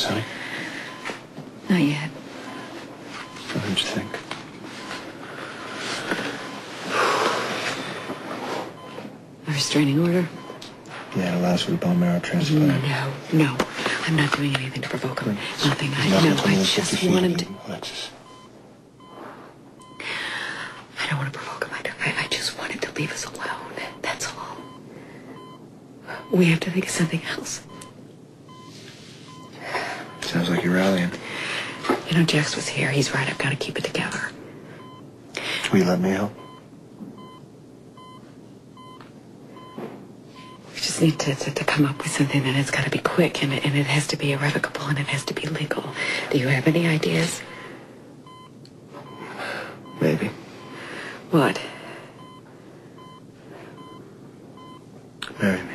honey? Not yet. What did you think? A restraining order? Yeah, it allows for the bone marrow transplant. No. I'm not doing anything to provoke him. Nothing. I just want him to... Alexis. I don't want to provoke him. I just want him to leave us alone. That's all. We have to think of something else. Sounds like you're rallying. You know, Jax was here. He's right. I've got to keep it together. Will you let me help? We just need to come up with something that has got to be quick, and it has to be irrevocable, and it has to be legal. Do you have any ideas? Maybe. What? Marry me.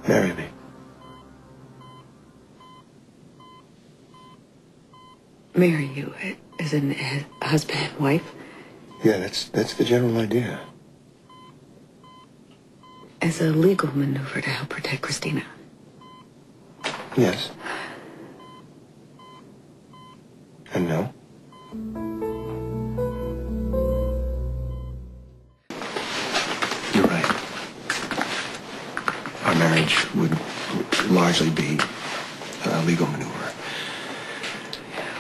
Marry me. Marry you as a husband and wife? Yeah, that's the general idea. As a legal maneuver to help protect Christina? Yes. And no? You're right. Our marriage would largely be a legal maneuver.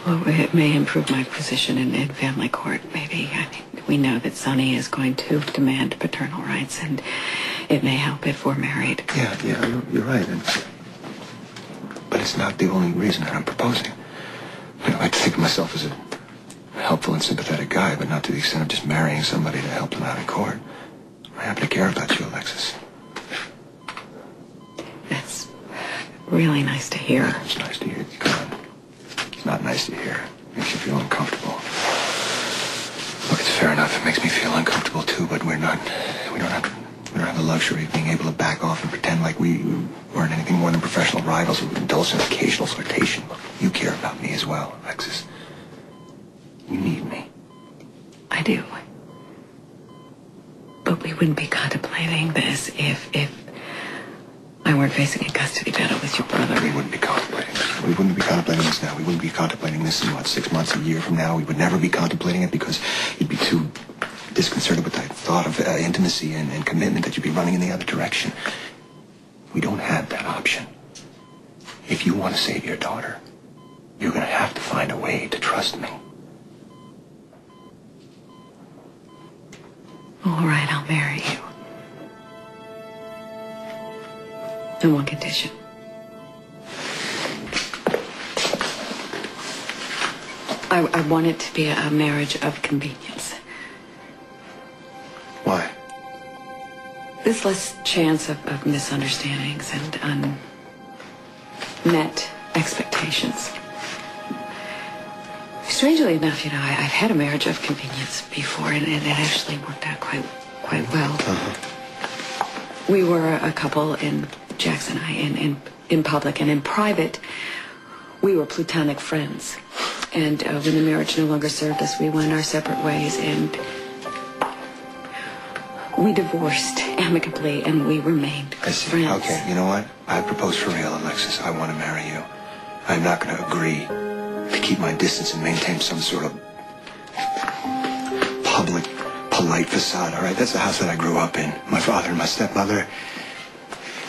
Well, it may improve my position in family court, maybe. I mean, we know that Sonny is going to demand paternal rights, and it may help if we're married. Yeah, you're right. But it's not the only reason that I'm proposing. I like to think of myself as a helpful and sympathetic guy, but not to the extent of just marrying somebody to help them out in court. I happen to care about you, Alexis. That's really nice to hear. It's nice to hear. Come on. It's not nice to hear. It makes you feel uncomfortable. Look, it's fair enough. It makes me feel uncomfortable too, but we don't have the luxury of being able to back off and pretend like we weren't anything more than professional rivals who would indulge in occasional flirtation. Look, you care about me as well, Alexis. You need me. I do. But we wouldn't be contemplating this if I weren't facing a custody battle with your brother. We wouldn't be contemplating this. We wouldn't be contemplating this now. We wouldn't be contemplating this in, 6 months, a year from now. We would never be contemplating it because you'd be too disconcerted with the thought of intimacy and commitment that you'd be running in the other direction. We don't have that option. If you want to save your daughter, you're going to have to find a way to trust me. All right, I'll marry you. On one condition. I want it to be a marriage of convenience. Why? There's less chance of misunderstandings and unmet expectations. Strangely enough, you know, I've had a marriage of convenience before, and it actually worked out quite well. Uh-huh. We were a couple, in Jax and I, in public, and in private, we were platonic friends. And when the marriage no longer served us, we went our separate ways, and we divorced amicably, and we remained I see. friends. Okay, you know what? I propose for real, Alexis. I want to marry you. I'm not going to agree to keep my distance and maintain some sort of public, polite facade, all right? That's the house that I grew up in. My father and my stepmother,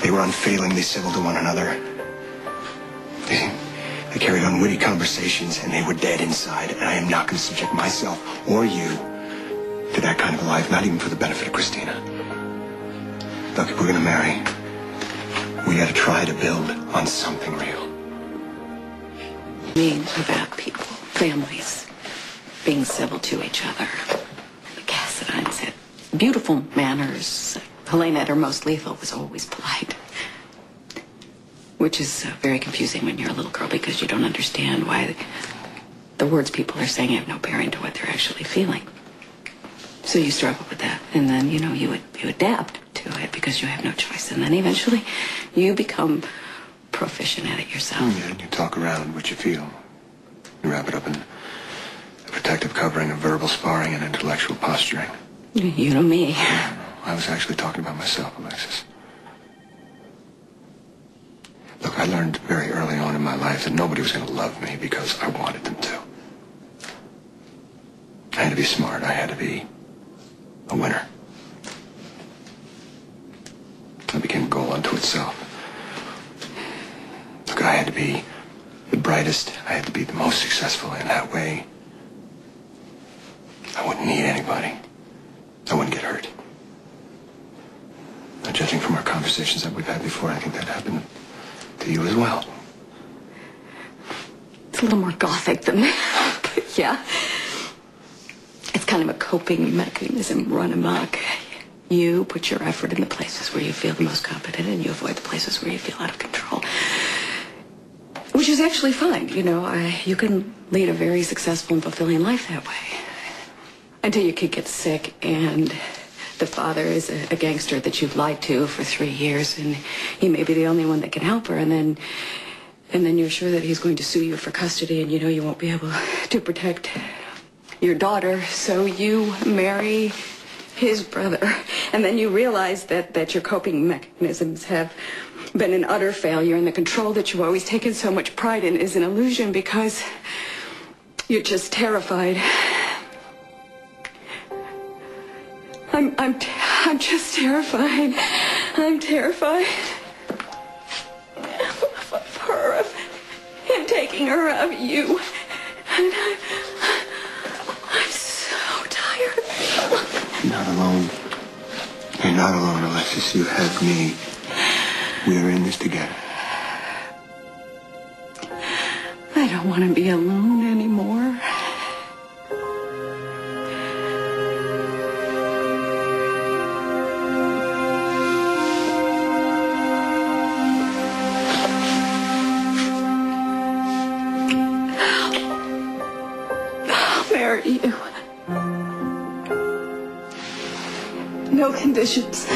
they were unfailingly civil to one another. They carried on witty conversations, and they were dead inside, and I am not going to subject myself or you to that kind of a life, not even for the benefit of Christina. Look, if we're going to marry, we got to try to build on something real. Mean about people, families, being civil to each other. The Cassadine said, beautiful manners. Helena, at her most lethal, was always polite. Which is very confusing when you're a little girl because you don't understand why the words people are saying have no bearing to what they're actually feeling. So you struggle with that, and then, you know, you adapt to it because you have no choice. And then eventually you become proficient at it yourself. Yeah, and you talk around what you feel. You wrap it up in a protective covering of verbal sparring and intellectual posturing. You know me. I was actually talking about myself, Alexis. Look, I learned very early on in my life that nobody was going to love me because I wanted them to. I had to be smart. I had to be a winner. I became a goal unto itself. Look, I had to be the brightest. I had to be the most successful. In that way, I wouldn't need anybody. I wouldn't get hurt. Now, judging from our conversations that we've had before, I think that happened to you as well. It's a little more gothic than that. But yeah. It's kind of a coping mechanism run amok. You put your effort in the places where you feel the most competent, and you avoid the places where you feel out of control. Which is actually fine. You know, you can lead a very successful and fulfilling life that way. Until your kid gets sick and the father is a gangster that you've lied to for 3 years, and he may be the only one that can help her, and then you're sure that he's going to sue you for custody, and you know you won't be able to protect your daughter, so you marry his brother. And then you realize that your coping mechanisms have been an utter failure, and the control that you've always taken so much pride in is an illusion because you're just terrified. I'm just terrified. I'm terrified of her, of him taking her, of you. And I'm so tired. You're not alone. You're not alone, Alexis. You have me. We're in this together. I don't want to be alone anymore. I'll marry you. No conditions.